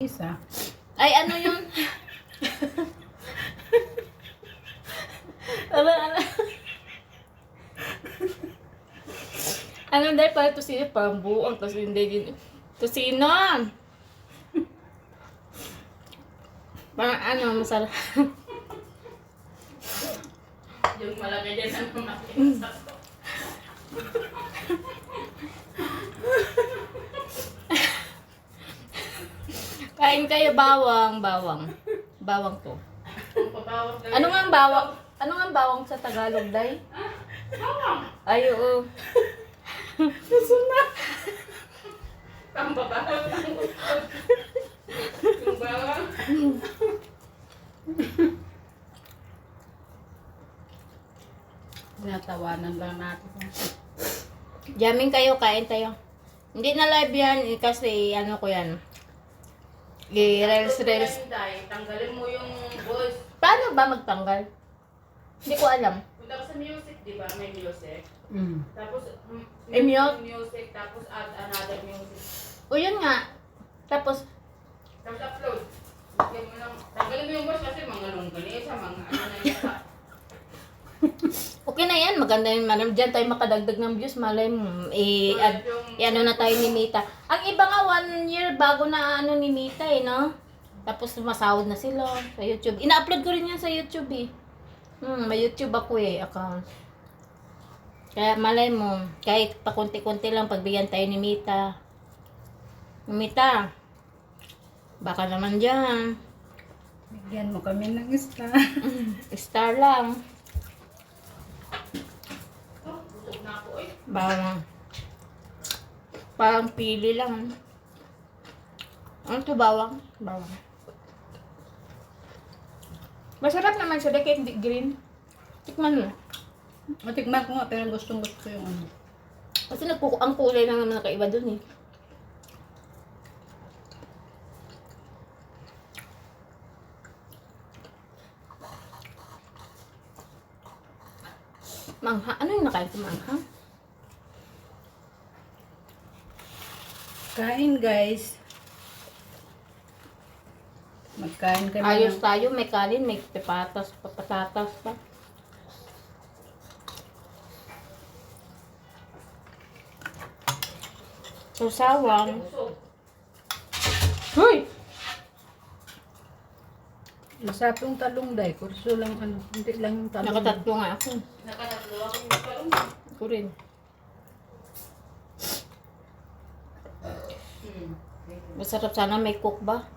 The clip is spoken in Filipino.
Isa. Ay, ano yun? ano, ano? Ano dahil pala tosino, parang buong, tapos hindi din. Tosino! Parang ano, masarap. Yung malagay dyan ang kumain sa to. Kain kayo, bawang, bawang. Bawang to. Ang pabawag na Ano nga ang bawang? Ano nga ang bawang sa Tagalog, day? bawang. Ay, oo. Ang babawag ng utod. Yung bawang. Tinatawanan lang natin. Jamming kayo, kain tayo. Hindi na live yan, kasi ano ko yan. I-reels. Tanggalin mo yung voice. Paano ba magtanggal? Hindi ko alam. Punta ka sa music, di ba? May music. Mm. Tapos, Mute? music, tapos add another music. O yun nga. Tapos, Tapos upload. Lagyan mo lang. Tanggalin mo yung voice kasi mga longganisa, mga ano na yata. okay na yan. Maganda yun, madam. Diyan tayo makadagdag ng views. Malay mo, ano na tayo ni Mita. Ang iba nga, 1 year bago na ano ni Mita eh, no? Tapos masahod na sila sa YouTube. Ina-upload ko rin yan sa YouTube eh. May YouTube ako eh, account. Kaya malay mo, kahit pa konti-konti lang pagbigyan tayo ni Mita. Mita, baka naman dyan. Bigyan mo kami ng isa. Star lang. Oh, busog na ako eh. Parang pili lang. Ano to, bawang? Bawang. Masarap naman siya, kahit hindi green. Tikman mo. Matikman ko nga, pero gustong gusto yung ano. Kasi ang kulay lang naman nakaiba dun eh. Mangha? Ano yung nakain sa mangha? Kain guys. Magkain kami Ayos ng... tayo, may kanin, may patatas pa. Susawang. Busog. Hoy! Masapong talong day. Kurso lang ano. Hindi lang yung talong. Nakatatlo nga ako. Nakatatlo ako yung parang. Ako rin. Masarap sana may cook ba?